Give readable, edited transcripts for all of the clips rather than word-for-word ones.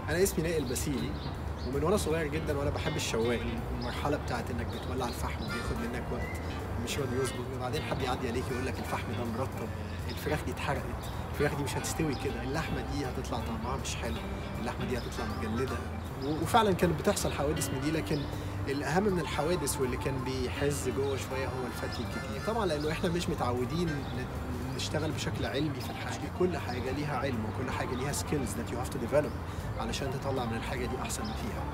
انا اسمي نائل باسيلي، ومن وانا صغير جدا وانا بحب الشوايه. المرحله بتاعت انك بتولع الفحم وبياخد منك وقت مش راضي يظبط، وبعدين حد يعدي عليك يقول لك الفحم ده مرطب، الفراخ دي اتحرقت، الفراخ دي مش هتستوي كده، اللحمه دي هتطلع طعمها مش حلو، اللحمه دي هتطلع مجلده. وفعلا كانت بتحصل حوادث من دي، لكن الاهم من الحوادث واللي كان بيحز جوه شويه هو الفتي الكتير. طبعا لانه احنا مش متعودين نشتغل بشكل علمي في الحاجه، كل حاجه ليها علم وكل حاجه ليها سكيلز that you have to develop علشان تطلع من الحاجه دي احسن ما فيها.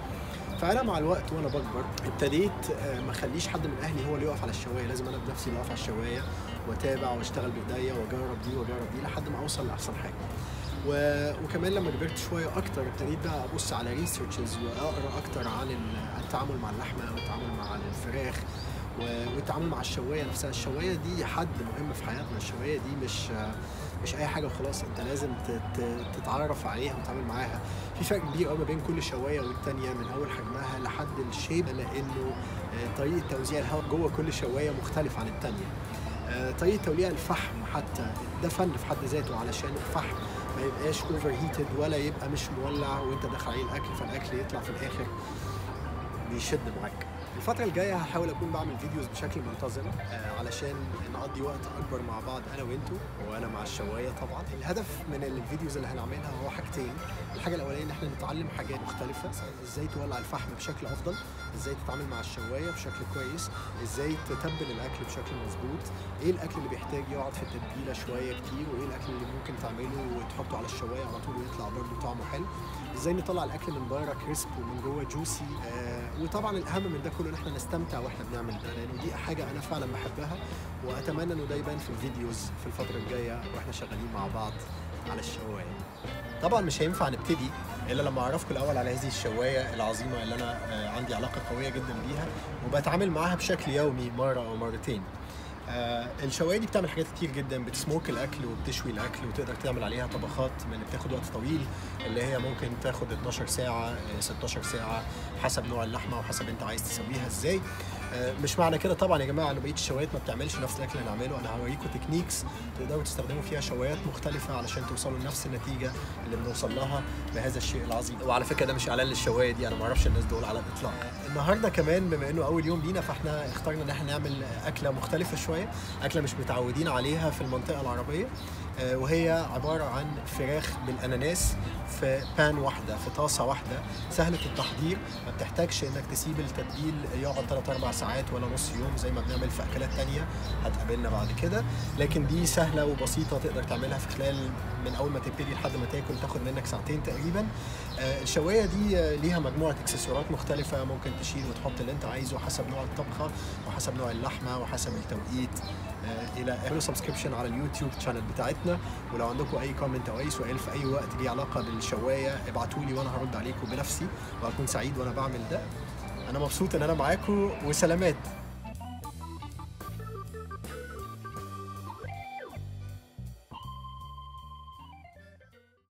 فانا مع الوقت وانا بكبر ابتديت ما اخليش حد من اهلي هو اللي يقف على الشوايه، لازم انا بنفسي اللي اقف على الشوايه واتابع واشتغل بايديا واجرب دي واجرب دي لحد ما اوصل لاحسن حاجه. وكمان لما كبرت شويه اكتر ابتديت بقى ابص على ريسيرشز واقرا اكتر عن التعامل مع اللحمه والتعامل مع الفراخ والتعامل مع الشوايه نفسها. الشوايه دي حد مهم في حياتنا، الشوايه دي مش اي حاجه وخلاص، انت لازم تتعرف عليها وتتعامل معاها. في فرق كبير قوي ما بين كل شوايه والتانيه، من اول حجمها لحد الشيب، لانه طريقه توزيع الهواء جوه كل شوايه مختلف عن التانيه. طريقه توليع الفحم حتى ده فن في حد ذاته، علشان الفحم ما يبقاش اوفر هيتد ولا يبقى مش مولع وانت داخل عليه الاكل فالاكل يطلع في الاخر بيشد معاك. الفترة الجاية هحاول أكون بعمل فيديوز بشكل منتظم علشان نقضي وقت أكبر مع بعض أنا وأنتوا، وأنا مع الشواية طبعا. الهدف من الفيديوز اللي هنعملها هو حاجتين. الحاجة الأولانية إن إحنا نتعلم حاجات مختلفة، إزاي تولع الفحم بشكل أفضل، إزاي تتعامل مع الشواية بشكل كويس، إزاي تتبل الأكل بشكل مظبوط، إيه الأكل اللي بيحتاج يقعد في التتبيلة شوية كتير، وإيه الأكل اللي ممكن تعمله وتحطه على الشواية على طول ويطلع برضه طعمه حلو، إزاي نطلع الأكل من بره كريسب ومن جوه جوسي. وطبعا الأهم من ده كله إن إحنا نستمتع واحنا بنعمل ده، لانه دي حاجه انا فعلا بحبها، واتمنى انه ده يبان في الفيديوز في الفتره الجايه واحنا شغالين مع بعض على الشوايه. طبعا مش هينفع نبتدي الا لما اعرفكم الاول على هذه الشوايه العظيمه اللي انا عندي علاقه قويه جدا بيها وبتعامل معاها بشكل يومي مره او مرتين. الشوايه دي بتعمل حاجات كتير جدا، بتسموك الاكل وبتشوي الاكل وتقدر تعمل عليها طبخات من اللي بتاخد وقت طويل، اللي هي ممكن تاخد 12 ساعه 16 ساعه حسب نوع اللحمه وحسب انت عايز تسويها ازاي. مش معنى كده طبعا يا جماعه ان بقيه الشوايات ما بتعملش نفس الاكل اللي هنعمله، انا هوريكم تكنيكس تقدروا تستخدموا فيها شوايات مختلفه علشان توصلوا لنفس النتيجه اللي بنوصل لها بهذا الشيء العظيم. وعلى فكره ده مش اعلان للشوايه دي، انا ما اعرفش الناس دول على الاطلاق. النهارده كمان بما انه اول يوم لينا فاحنا اخترنا ان احنا نعمل اكله مختلفه شويه، اكله مش متعودين عليها في المنطقه العربيه، وهي عباره عن فراخ بالاناناس في بان واحده، في طاسه واحده، سهله التحضير، ما بتحتاجش انك تسيب التتبيل يقعد 3-4 ساعات ولا نص يوم زي ما بنعمل في اكلات تانية هتقابلنا بعد كده، لكن دي سهله وبسيطه تقدر تعملها في خلال من اول ما تبتدي لحد ما تاكل، تاخد منك ساعتين تقريبا. الشوايه دي ليها مجموعه اكسسوارات مختلفه، ممكن تشيل وتحط اللي انت عايزه حسب نوع الطبخه وحسب نوع اللحمه وحسب التوقيت. الى اعملوا سبسكريبشن على اليوتيوب شانل بتاعتنا، ولو عندكم اي كومنت او اي سؤال في اي وقت ليه علاقه بالشوايه ابعتوا لي وانا هرد عليكم بنفسي، وهكون سعيد وانا بعمل ده. انا مبسوط ان انا معاكم وسلامات.